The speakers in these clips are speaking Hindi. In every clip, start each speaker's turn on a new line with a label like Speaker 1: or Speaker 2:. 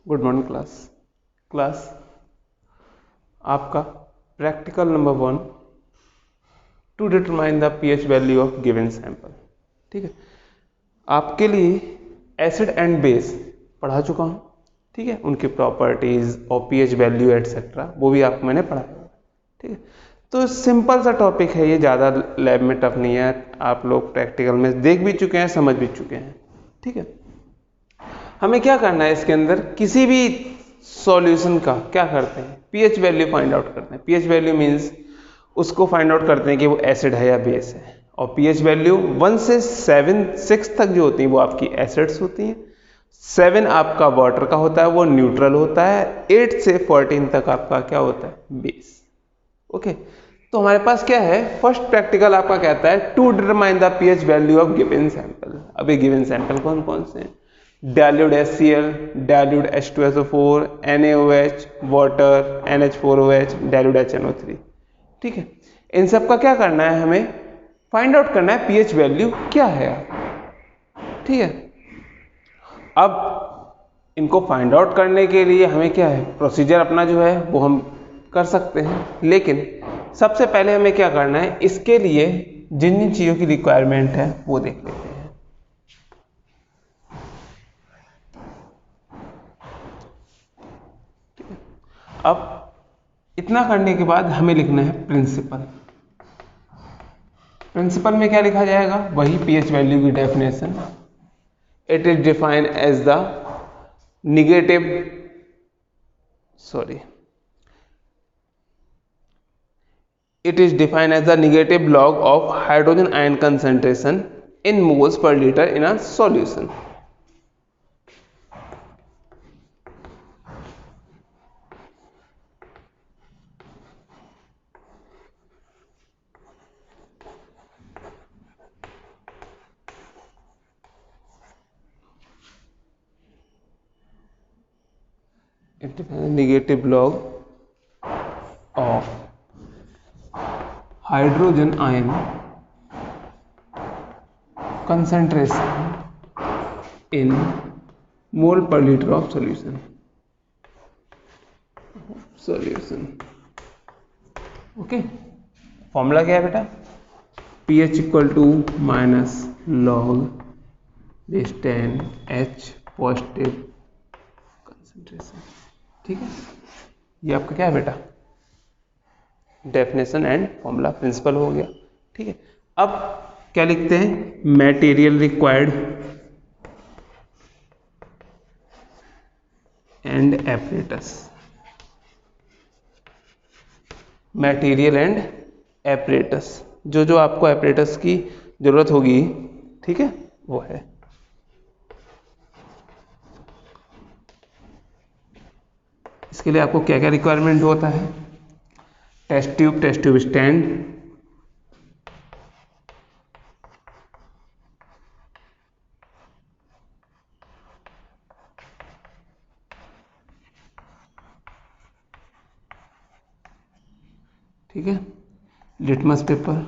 Speaker 1: गुड मॉर्निंग क्लास आपका practical number 1 to determine the pH value of given sample. ठीक है, आपके लिए एसिड एंड बेस पढ़ा चुका हूँ। ठीक है, उनकी प्रॉपर्टीज और पीएच वैल्यू एटसेट्रा वो भी आपको मैंने पढ़ाया। ठीक है, तो सिंपल सा टॉपिक है ये, ज़्यादा लैब में टफ नहीं है, आप लोग प्रैक्टिकल में देख भी चुके हैं, समझ भी चुके हैं। ठीक है, हमें क्या करना है, इसके अंदर किसी भी सॉल्यूशन का क्या करते हैं, पीएच वैल्यू फाइंड आउट करते हैं। पीएच वैल्यू मींस उसको फाइंड आउट करते हैं कि वो एसिड है या बेस है। और पीएच वैल्यू 1 से 6 तक जो होती हैं वो आपकी एसिड्स होती हैं, 7 आपका वाटर का होता है, वो न्यूट्रल होता है, 8 से 14 तक आपका क्या होता है, बेस। ओके, तो हमारे पास क्या है, फर्स्ट प्रैक्टिकल आपका कहता है to determine the pH value of given sample. अभी गिवन सैंपल कौन कौन से हैं, dilute HCl, dilute H2SO4, NaOH, water, NH4OH, dilute HNO3। ठीक है, इन सब का क्या करना है, हमें फाइंड आउट करना है पीएच वैल्यू क्या है। ठीक है, अब इनको फाइंड आउट करने के लिए हमें क्या है, प्रोसीजर अपना जो है वो हम कर सकते हैं, लेकिन सबसे पहले हमें क्या करना है, इसके लिए जिन जिन चीज़ों की रिक्वायरमेंट है वो देख लेते हैं। अब इतना करने के बाद हमें लिखना है प्रिंसिपल। प्रिंसिपल में क्या लिखा जाएगा, वही पीएच वैल्यू की definition. It is defined as the negative it is defined as the negative log of hydrogen ion concentration in moles per liter in a solution. It defines the negative log of hydrogen ion concentration in mole per liter of solution. ओके, फॉर्मूला क्या है बेटा, pH equal to minus log base 10H positive concentration. ठीक है, ये आपका क्या है बेटा, डेफिनेशन एंड फॉर्मूला, प्रिंसिपल हो गया। ठीक है, अब क्या लिखते हैं, material required and apparatus. Material and apparatus, जो जो आपको एपरेटस की जरूरत होगी, ठीक है, वो है। इसके लिए आपको क्या क्या रिक्वायरमेंट होता है, टेस्ट ट्यूब स्टैंड, ठीक है, litmus paper,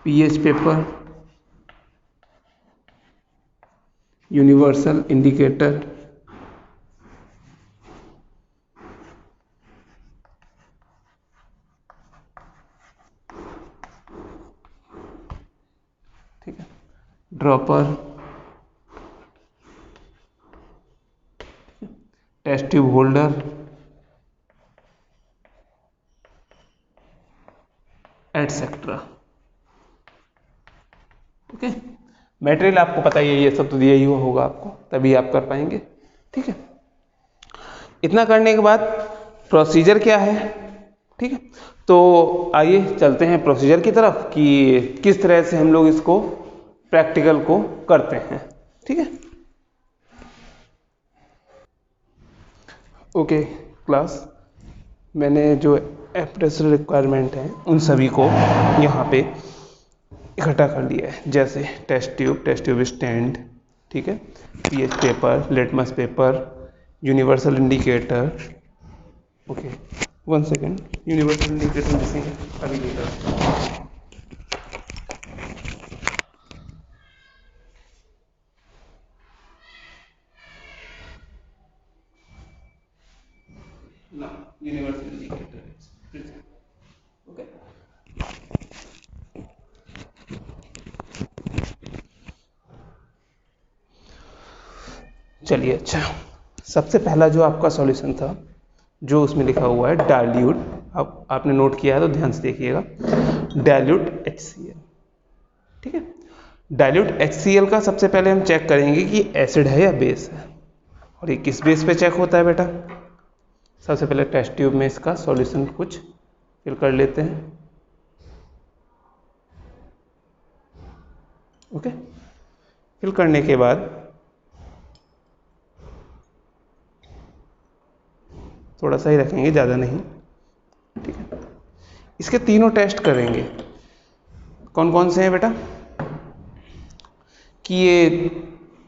Speaker 1: pH paper, universal indicator, ठीक है, dropper, test tube holder, etcetera. Okay, material आपको पता ही है, ये सब तो दिया ही होगा आपको, तभी आप कर पाएंगे। ठीक है, इतना करने के बाद प्रोसीजर क्या है। ठीक है, तो आइए चलते हैं प्रोसीजर की तरफ कि किस तरह से हम लोग इसको प्रैक्टिकल को करते हैं। ठीक है, ओके क्लास, मैंने जो एप्रेसर रिक्वायरमेंट है उन सभी को यहाँ पे इकट्ठा कर लिया है, जैसे टेस्ट ट्यूब स्टैंड, ठीक है, pH paper, litmus paper, universal indicator. Okay, 1 second, universal indicator missing है, अभी लेकर चलिए अच्छा, सबसे पहला जो आपका सॉल्यूशन था जो उसमें लिखा हुआ है डाइल्यूट, अब आपने नोट किया है तो ध्यान से देखिएगा, डाइल्यूट HCl। ठीक है, डाइल्यूट HCl का सबसे पहले हम चेक करेंगे कि एसिड है या बेस है। और ये किस बेस पे चेक होता है बेटा? सबसे पहले टेस्ट ट्यूब में इसका सॉल्यूशन कुछ फिल कर लेते हैं। ओके, फिल करने के बाद थोड़ा सा ही रखेंगे, ज़्यादा नहीं। ठीक है, इसके तीनों टेस्ट करेंगे। कौन कौन से हैं बेटा? कि ये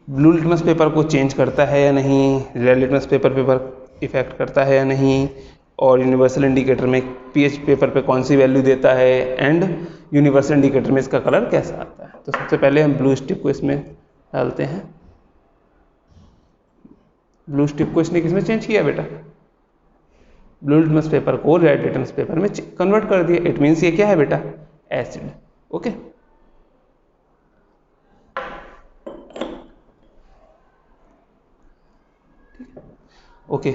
Speaker 1: ब्लू लिटमस पेपर को चेंज करता है या नहीं, रेड लिटमस पेपर इफेक्ट करता है या नहीं, और यूनिवर्सल इंडिकेटर में पीएच पेपर पे कौन सी वैल्यू देता है, एंड यूनिवर्सल इंडिकेटर में इसका कलर कैसा आता है। तो सबसे पहले हम ब्लू स्टिप को इसमें डालते हैं। ब्लू स्टिप को इसने किसमें चेंज किया बेटा? ब्लू लिटमस पेपर को रेड लिटमस पेपर में कन्वर्ट कर दिया। इट मीन्स ये क्या है बेटा? एसिड। ओके, ओके,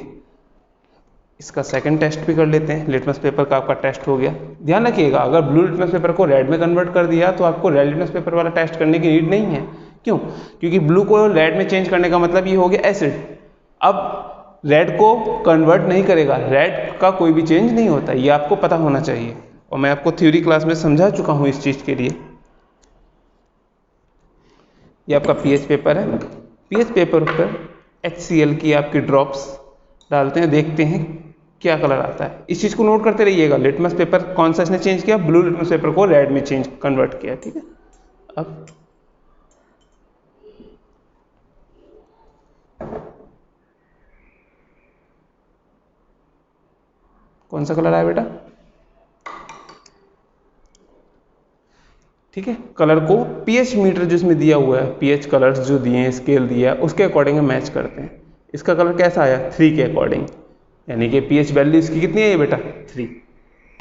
Speaker 1: इसका सेकंड टेस्ट भी कर लेते हैं। लिटमस पेपर का आपका टेस्ट हो गया। ध्यान रखिएगा, अगर ब्लू लिटमस पेपर को रेड में कन्वर्ट कर दिया तो आपको रेड लिटमस पेपर वाला टेस्ट करने की नीड नहीं है। क्यों? क्योंकि ब्लू को रेड में चेंज करने का मतलब ये हो गया एसिड। अब रेड को कन्वर्ट नहीं करेगा, रेड का कोई भी चेंज नहीं होता, ये आपको पता होना चाहिए। और मैं आपको थ्योरी क्लास में समझा चुका हूँ इस चीज़ के लिए। ये आपका पीएच पेपर है। पीएच पेपर पर HCl की आपकी ड्रॉप्स डालते हैं, देखते हैं क्या कलर आता है। इस चीज़ को नोट करते रहिएगा। लिटमस पेपर कौन सा इसने चेंज किया? ब्लू लिटमस पेपर को रेड में कन्वर्ट किया। ठीक है, अब कौन सा कलर आया बेटा? ठीक है, कलर को पीएच मीटर जिसमें दिया हुआ है, पीएच कलर्स जो दिए हैं, स्केल दिया है, उसके अकॉर्डिंग हम मैच करते हैं। इसका कलर कैसा आया? 3 के अकॉर्डिंग, यानी कि पीएच वैल्यू इसकी कितनी है ये बेटा? 3।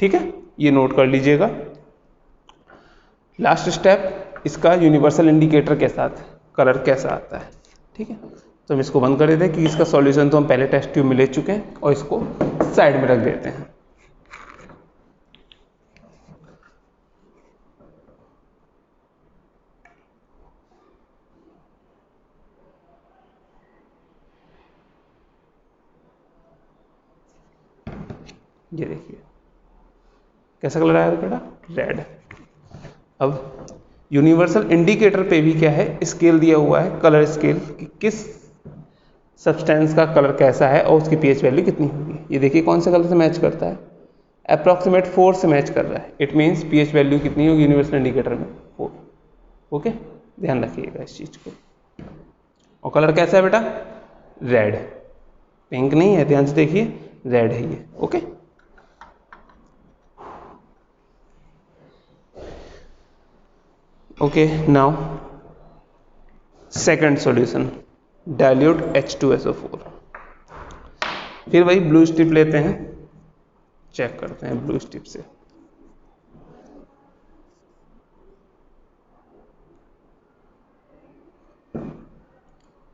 Speaker 1: ठीक है, ये नोट कर लीजिएगा। लास्ट स्टेप, इसका यूनिवर्सल इंडिकेटर के साथ कलर कैसा आता है। ठीक है, तो हम इसको बंद कर देते हैं कि इसका सॉल्यूशन तो हम पहले टेस्ट ट्यूब में ले चुके हैं, और इसको साइड में रख देते हैं। ये देखिए कैसा कलर आया बेटा? रेड। अब यूनिवर्सल इंडिकेटर पे भी क्या है? स्केल दिया हुआ है, कलर स्केल, कि किस सब्सटेंस का कलर कैसा है और उसकी पीएच वैल्यू कितनी होगी। ये देखिए कौन से कलर से मैच करता है? अप्रॉक्सीमेट 4 से मैच कर रहा है। इट मीन्स पीएच वैल्यू कितनी होगी यूनिवर्सल इंडिकेटर में? 4। ओके, ध्यान रखिएगा इस चीज को। और कलर कैसा है बेटा? रेड, पिंक नहीं है, ध्यान से देखिए, रेड है ये। Okay, okay, now second solution, dilute H2SO4। फिर वही ब्लू स्टिप लेते हैं, चेक करते हैं ब्लू स्टिप से।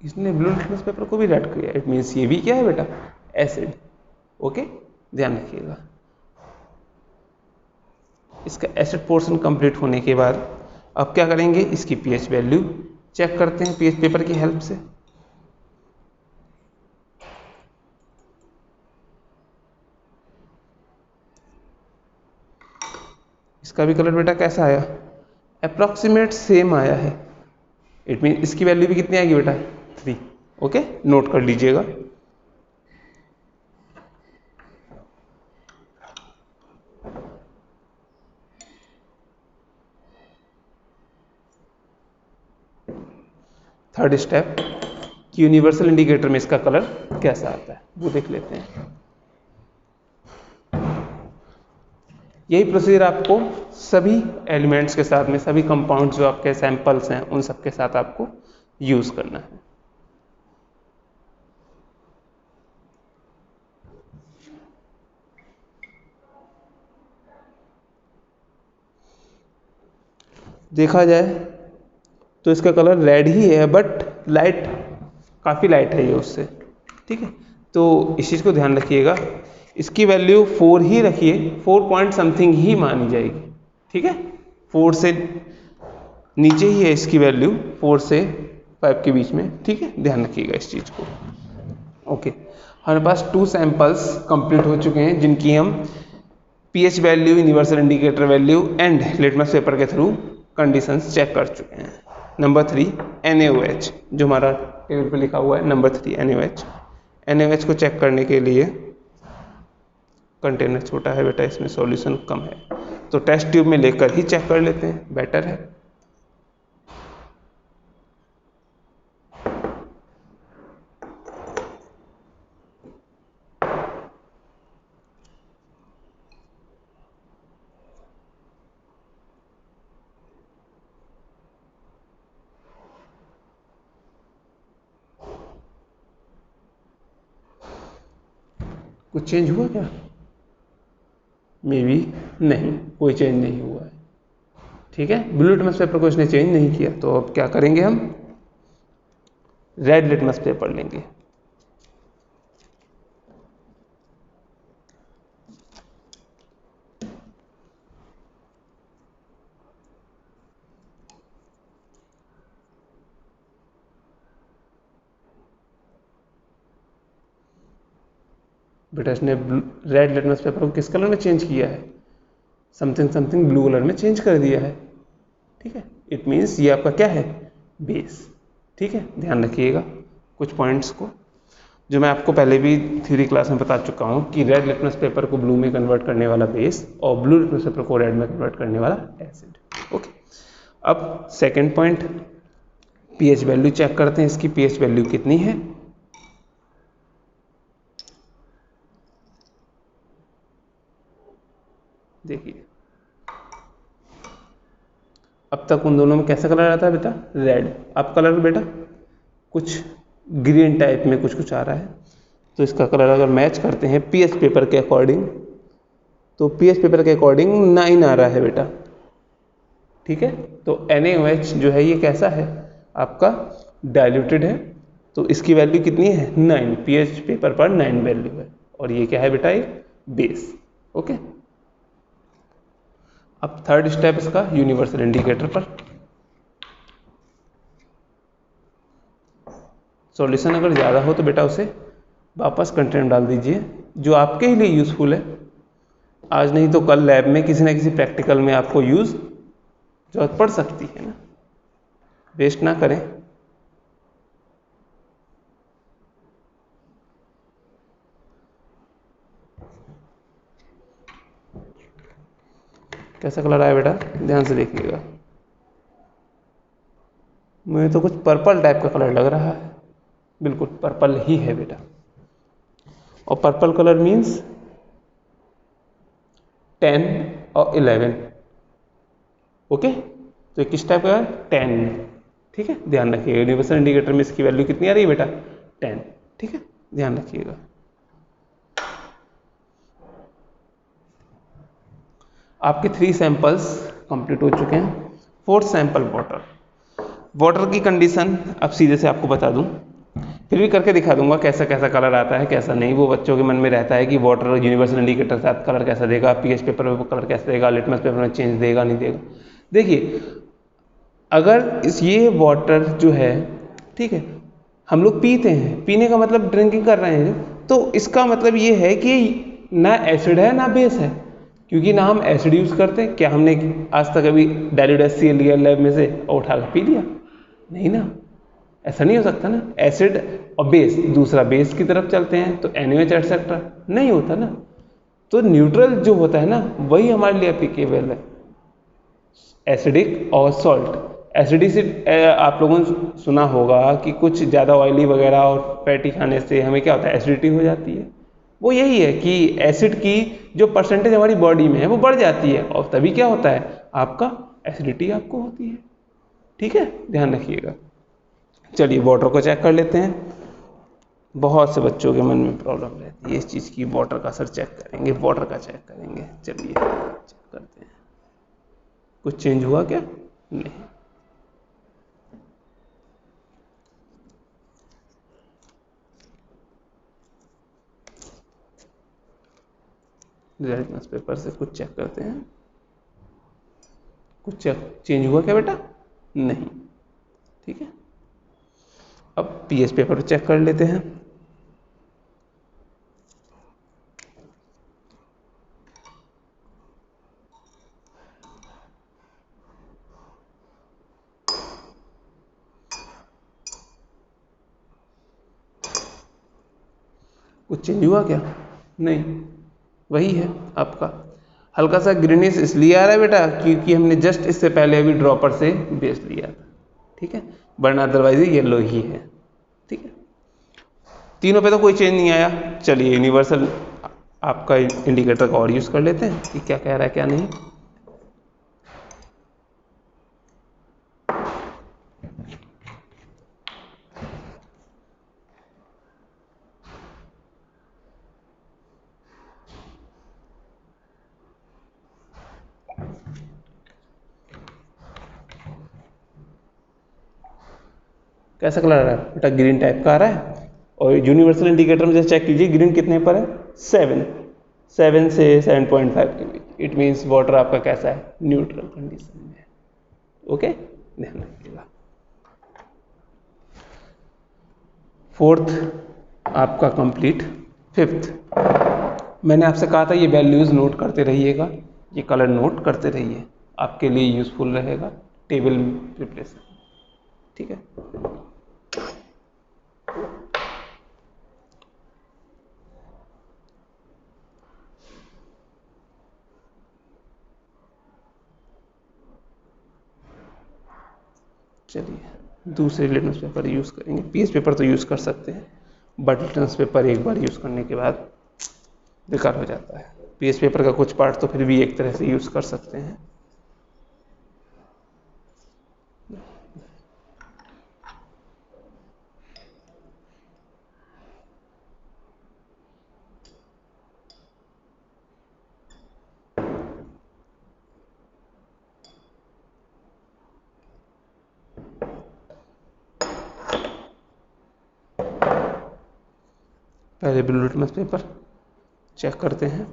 Speaker 1: इसने ब्लू लिटमस पेपर को भी रेड किया। इट मीन्स ये भी क्या है बेटा? एसिड। ओके, ध्यान रखिएगा। इसका एसिड पोर्शन कंप्लीट होने के बाद अब क्या करेंगे? इसकी पीएच वैल्यू चेक करते हैं पीएच पेपर की हेल्प से। इसका भी कलर बेटा कैसा आया? अप्रॉक्सीमेट सेम आया है। इट मीन इसकी वैल्यू भी कितनी आएगी बेटा? 3। ओके, नोट कर लीजिएगा। थर्ड स्टेप, यूनिवर्सल इंडिकेटर में इसका कलर कैसा आता है वो देख लेते हैं। यही प्रोसीजर आपको सभी एलिमेंट्स के साथ में, सभी कंपाउंड जो आपके सैंपल्स हैं उन सब के साथ आपको यूज करना है। देखा जाए तो इसका कलर रेड ही है, बट लाइट काफ़ी लाइट है ये उससे, ठीक है। तो इस चीज़ को ध्यान रखिएगा, इसकी वैल्यू 4 ही रखिए, 4 पॉइंट समथिंग ही मानी जाएगी, ठीक है। 4 से नीचे ही है इसकी वैल्यू, 4 से 5 के बीच में, ठीक है, ध्यान रखिएगा इस चीज़ को। ओके, हमारे पास 2 सैंपल्स कंप्लीट हो चुके हैं जिनकी हम pH value, universal indicator value and litmus paper के थ्रू कंडीशंस चेक कर चुके हैं। नंबर 3 NaOH, जो हमारा टेबल पे लिखा हुआ है नंबर 3 NaOH। NaOH को चेक करने के लिए कंटेनर छोटा है बेटा, इसमें सॉल्यूशन कम है, तो टेस्ट ट्यूब में लेकर ही चेक कर लेते हैं, बेटर है। कुछ चेंज हुआ क्या? मे बी नहीं, कोई चेंज नहीं हुआ है, ठीक है। ब्लू लिटमस पेपर को इसने चेंज नहीं किया, तो अब क्या करेंगे, हम रेड लिटमस पेपर लेंगे। बेटा इसने रेड लिटमस पेपर को किस कलर में चेंज किया है? समथिंग समथिंग ब्लू कलर में चेंज कर दिया है, ठीक है। इट मीन्स ये आपका क्या है, बेस, ठीक है। ध्यान रखिएगा कुछ पॉइंट्स को, जो मैं आपको पहले भी थ्योरी क्लास में बता चुका हूँ कि रेड लिटमस पेपर को ब्लू में कन्वर्ट करने वाला बेस और ब्लू लिटमस पेपर को रेड में कन्वर्ट करने वाला एसिड। ओके, अब second point, pH value check करते हैं, इसकी पीएच वैल्यू कितनी है। देखिए अब तक उन दोनों में कैसा कलर आता है बेटा, रेड। अब कलर बेटा कुछ ग्रीन टाइप में कुछ कुछ आ रहा है, तो इसका कलर अगर मैच करते हैं पीएच पेपर के अकॉर्डिंग, तो पीएच पेपर के अकॉर्डिंग 9 आ रहा है बेटा, ठीक है। तो NaOH जो है ये कैसा है, आपका डाइल्यूटेड है, तो इसकी वैल्यू कितनी है, 9, पीएच पेपर पर 9 वैल्यू है, और ये क्या है बेटा, एक बेस। ओके, अब थर्ड स्टेप इसका यूनिवर्सल इंडिकेटर पर। सॉल्यूशन अगर ज़्यादा हो तो बेटा उसे वापस कंटेनर में डाल दीजिए, जो आपके ही लिए यूज़फुल है। आज नहीं तो कल लैब में किसी ना किसी प्रैक्टिकल में आपको जरूरत पड़ सकती है ना, वेस्ट ना करें। कैसा कलर आया बेटा, ध्यान से देखिएगा, मुझे तो कुछ पर्पल टाइप का कलर लग रहा है, बिल्कुल पर्पल ही है बेटा, और पर्पल कलर मीन्स 10 और 11। ओके, तो किस टाइप का है, 10, ठीक है। ध्यान रखिएगा यूनिवर्सल इंडिकेटर में इसकी वैल्यू कितनी आ रही है बेटा, 10, ठीक है, ध्यान रखिएगा। आपके 3 सैंपल्स कंप्लीट हो चुके हैं। फोर्थ सैंपल वाटर की कंडीशन अब सीधे से आपको बता दूं, फिर भी करके दिखा दूंगा कैसा कैसा कलर आता है कैसा नहीं। वो बच्चों के मन में रहता है कि वाटर यूनिवर्सल इंडिकेटर के साथ कलर कैसा देगा, पीएच पेपर में कलर कैसा देगा, लिटमस पेपर में चेंज देगा नहीं देगा। देखिए अगर ये वाटर जो है, ठीक है, हम लोग पीते हैं, पीने का मतलब ड्रिंकिंग कर रहे हैं, तो इसका मतलब ये है कि ना एसिड है ना बेस है, क्योंकि ना हम एसिड यूज़ करते। क्या हमने आज तक अभी डाइल्यूट HCl लिया लैब में से और उठा कर पी लिया? नहीं ना, ऐसा नहीं हो सकता ना। एसिड और बेस, दूसरा बेस की तरफ चलते हैं तो NaOH एटसेट्रा नहीं होता ना। तो न्यूट्रल जो होता है ना वही हमारे लिए एप्लीकेबल है, एसिडिक और सॉल्ट। एसिडिक आप लोगों ने सुना होगा कि कुछ ज़्यादा ऑयली वगैरह और फैटी खाने से हमें क्या होता है, एसिडिटी हो जाती है। वो यही है कि एसिड की जो परसेंटेज हमारी बॉडी में है वो बढ़ जाती है, और तभी क्या होता है, आपका एसिडिटी आपको होती है, ठीक है, ध्यान रखिएगा। चलिए वाटर को चेक कर लेते हैं। बहुत से बच्चों के मन में प्रॉब्लम रहती है इस चीज़ की, वाटर का सर चेक करेंगे, वाटर का चेक करेंगे। चलिए चेक करते हैं, कुछ चेंज हुआ क्या, नहीं। लिटमस पेपर से कुछ चेक करते हैं। कुछ चेंज हुआ क्या बेटा? नहीं। ठीक है, अब पीएच पेपर चेक कर लेते हैं। कुछ चेंज हुआ क्या? नहीं, वही है आपका। हल्का सा ग्रीनिश इसलिए आ रहा है बेटा क्योंकि हमने जस्ट इससे पहले अभी ड्रॉपर से बेस लिया था। ठीक है, वरना अदरवाइज येलो ही है। ठीक है, तीनों पे तो कोई चेंज नहीं आया। चलिए यूनिवर्सल आपका इंडिकेटर का और यूज़ कर लेते हैं कि क्या कह रहा है क्या नहीं। कैसा कलर आ रहा है बेटा? ग्रीन टाइप का आ रहा है। और यूनिवर्सल इंडिकेटर में जैसे चेक कीजिए, ग्रीन कितने पर है? 7 से 7.5 के बीच। इट मीन्स वाटर आपका कैसा है? न्यूट्रल कंडीशन में है। ओके, ध्यान रखिएगा। फोर्थ आपका कंप्लीट। फिफ्थ, मैंने आपसे कहा था ये वैल्यूज नोट करते रहिएगा, ये कलर नोट करते रहिए, आपके लिए यूजफुल रहेगा टेबल प्रिपरेशन। ठीक है, चलिए दूसरे लिटमस पेपर यूज़ करेंगे। पीएच पेपर तो यूज़ कर सकते हैं, बट लिटमस पेपर एक बार यूज़ करने के बाद बेकार हो जाता है। पीएच पेपर का कुछ पार्ट तो फिर भी एक तरह से यूज़ कर सकते हैं। पहले ब्लू लिटमस पेपर चेक करते हैं।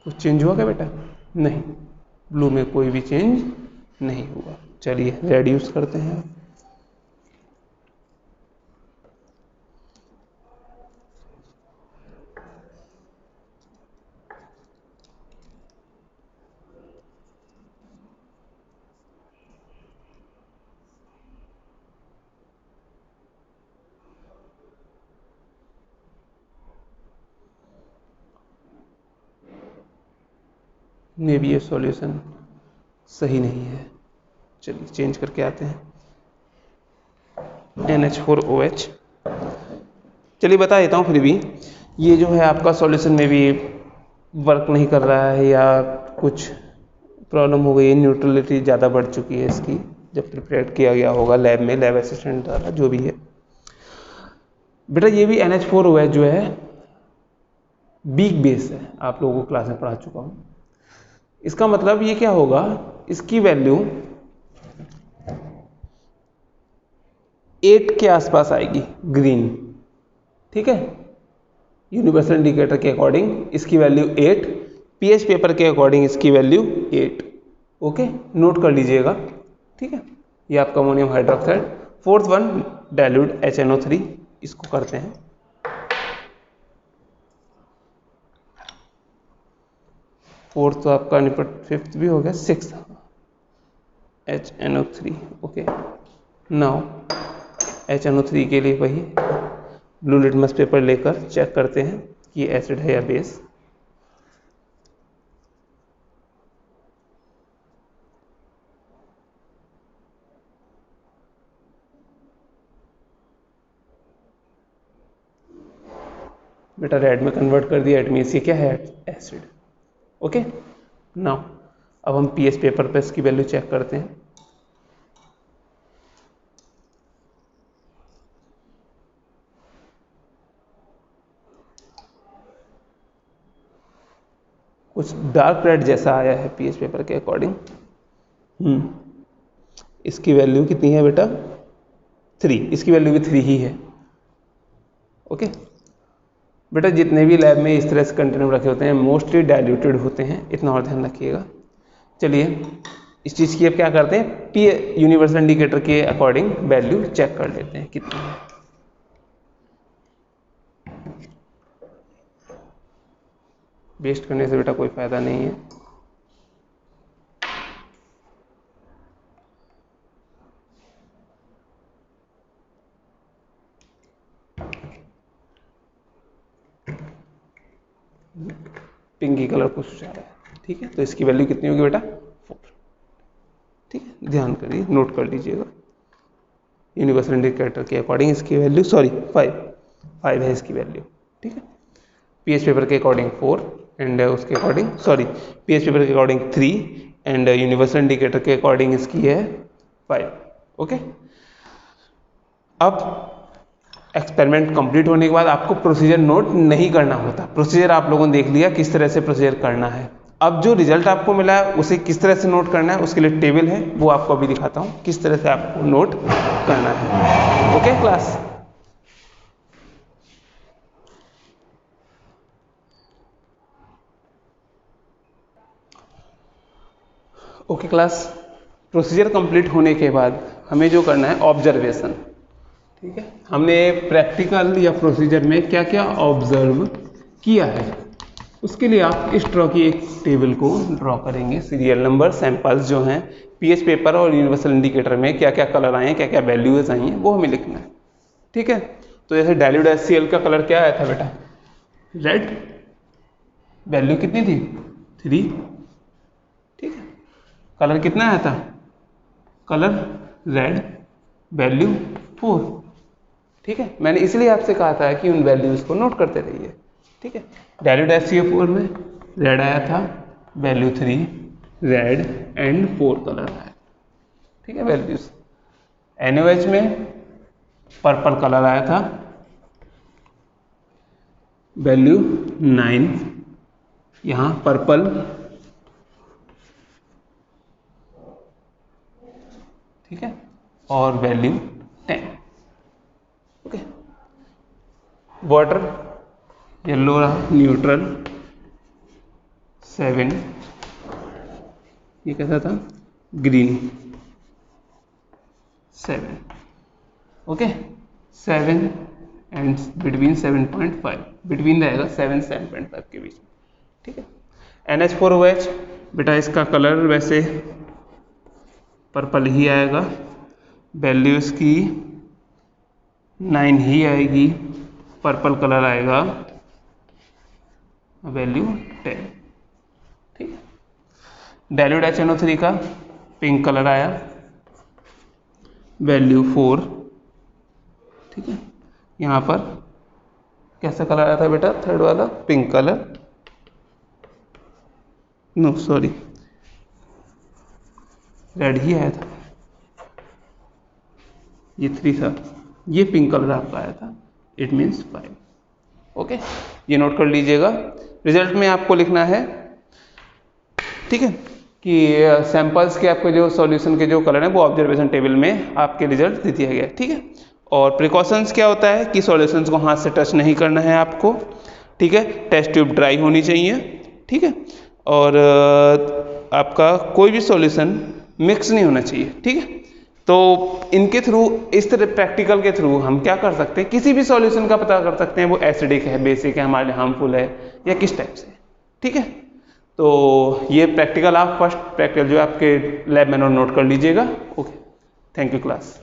Speaker 1: कुछ चेंज हुआ क्या बेटा? नहीं, ब्लू में कोई भी चेंज नहीं हुआ। चलिए रेड यूज़ करते हैं। मे भी ये सॉल्यूशन सही नहीं है। चलिए चेंज करके आते हैं। NH4OH। चलिए बता देता हूँ। फिर भी ये जो है आपका सॉल्यूशन में भी वर्क नहीं कर रहा है या कुछ प्रॉब्लम हो गई है। न्यूट्रलिटी ज़्यादा बढ़ चुकी है इसकी, जब प्रिपेयर किया गया होगा लैब में, लैब असिस्टेंट द्वारा, जो भी है। बेटा ये भी NH4OH जो है वीक बेस है, आप लोगों को क्लास में पढ़ा चुका हूँ। इसका मतलब ये क्या होगा, इसकी वैल्यू 8 के आसपास आएगी, ग्रीन। ठीक है, यूनिवर्सल इंडिकेटर के अकॉर्डिंग इसकी वैल्यू 8, पीएच पेपर के अकॉर्डिंग इसकी वैल्यू 8। ओके, नोट कर लीजिएगा। ठीक है, ये आपका ammonium hydroxide. Fourth one dilute HNO3, इसको करते हैं। फोर्थ तो आपका निपट, फिफ्थ भी हो गया, six HNO3। Okay, now HNO3 के लिए वही ब्लू लिटमस पेपर लेकर चेक करते हैं कि एसिड है या बेस। बेटा रेड में कन्वर्ट कर दिया, इट मीन्स ये क्या है? एसिड। ओके, नाउ अब हम पीएच पेपर पे इसकी वैल्यू चेक करते हैं। कुछ डार्क रेड जैसा आया है पीएच पेपर के अकॉर्डिंग। इसकी वैल्यू कितनी है बेटा? 3। इसकी वैल्यू भी 3 ही है। ओके बेटा, जितने भी लैब में इस तरह से कंटेनर रखे होते हैं मोस्टली डाइल्यूटेड होते हैं, इतना और ध्यान रखिएगा। चलिए इस चीज़ की अब क्या करते हैं, पी यूनिवर्सल इंडिकेटर के अकॉर्डिंग वैल्यू चेक कर लेते हैं कितनी है। वेस्ट करने से बेटा कोई फायदा नहीं है। पिंकी कलर कुछ जा रहा है, ठीक है, तो इसकी वैल्यू कितनी होगी बेटा 4, ठीक है, ध्यान करिए, नोट कर लीजिएगा। यूनिवर्सल इंडिकेटर के अकॉर्डिंग इसकी वैल्यू 5 है इसकी वैल्यू, ठीक है। पीएच पेपर के अकॉर्डिंग 4 एंड उसके अकॉर्डिंग पीएच पेपर के अकॉर्डिंग 3 एंड यूनिवर्सल इंडिकेटर के अकॉर्डिंग इसकी है 5। ओके, अब एक्सपेरिमेंट कंप्लीट होने के बाद आपको प्रोसीजर नोट नहीं करना होता। प्रोसीजर आप लोगों ने देख लिया किस तरह से प्रोसीजर करना है। अब जो रिजल्ट आपको मिला है उसे किस तरह से नोट करना है, उसके लिए टेबल है, वो आपको अभी दिखाता हूँ किस तरह से आपको नोट करना है। Okay class, okay class, procedure complete होने के बाद हमें जो करना है ऑब्जर्वेशन, ठीक है। हमने प्रैक्टिकल या प्रोसीजर में क्या क्या ऑब्जर्व किया है उसके लिए आप इस ड्रॉ की एक टेबल को ड्रॉ करेंगे। सीरियल नंबर, सैंपल्स जो हैं, पीएच पेपर और यूनिवर्सल इंडिकेटर में क्या क्या कलर आए हैं, क्या क्या वैल्यूज आई हैं, वो हमें लिखना है, ठीक है। तो जैसे डाइल्यूट HCl का कलर क्या आया था बेटा, रेड, वैल्यू कितनी थी 3, ठीक है। कलर कितना आया था, कलर रेड, वैल्यू 4, ठीक है। मैंने इसलिए आपसे कहा था कि उन वैल्यूज को नोट करते रहिए, ठीक है। डाइल्यूट HCl में रेड आया था, वैल्यू 3, रेड एंड 4 कलर आया, ठीक है वैल्यूज। NaOH में पर्पल कलर आया था, वैल्यू 9, यहाँ पर्पल, ठीक है, और वैल्यू 10, ओके। वाटर येलो रहा, न्यूट्रल 7, ये कैसा था, green 7, okay, 7 and between 7.5, between रहेगा 7-7.5 के बीच में, ठीक है। NH4OH बेटा इसका कलर वैसे पर्पल ही आएगा, वैल्यू इसकी 9 ही आएगी, पर्पल कलर आएगा, वैल्यू 10, ठीक है। डाइल्यूट HNO3 का पिंक कलर आया, वैल्यू 4, ठीक है। यहाँ पर कैसा कलर आया था बेटा, थर्ड वाला pink colour, no sorry red ही आया था, ये 3 था, ये पिंक कलर आपका आया था, इट मीन्स 5, ओके। ये नोट कर लीजिएगा। रिजल्ट में आपको लिखना है, ठीक है, कि सैंपल्स के आपके जो सॉल्यूशन के जो कलर हैं वो ऑब्जर्वेशन टेबल में आपके रिजल्ट दे दिया गया, ठीक है। और प्रिकॉशंस क्या होता है कि सॉल्यूशंस को हाथ से टच नहीं करना है आपको, ठीक है। टेस्ट ट्यूब ड्राई होनी चाहिए, ठीक है। और आपका कोई भी सॉल्यूशन मिक्स नहीं होना चाहिए, ठीक है। तो इनके थ्रू, इस तरह प्रैक्टिकल के थ्रू हम क्या कर सकते हैं, किसी भी सॉल्यूशन का पता कर सकते हैं वो एसिडिक है, बेसिक है, हमारे लिए हार्मफुल है या किस टाइप से, ठीक है। तो ये प्रैक्टिकल आप फर्स्ट प्रैक्टिकल जो आपके लैब में नोट कर लीजिएगा, ओके। Thank you class.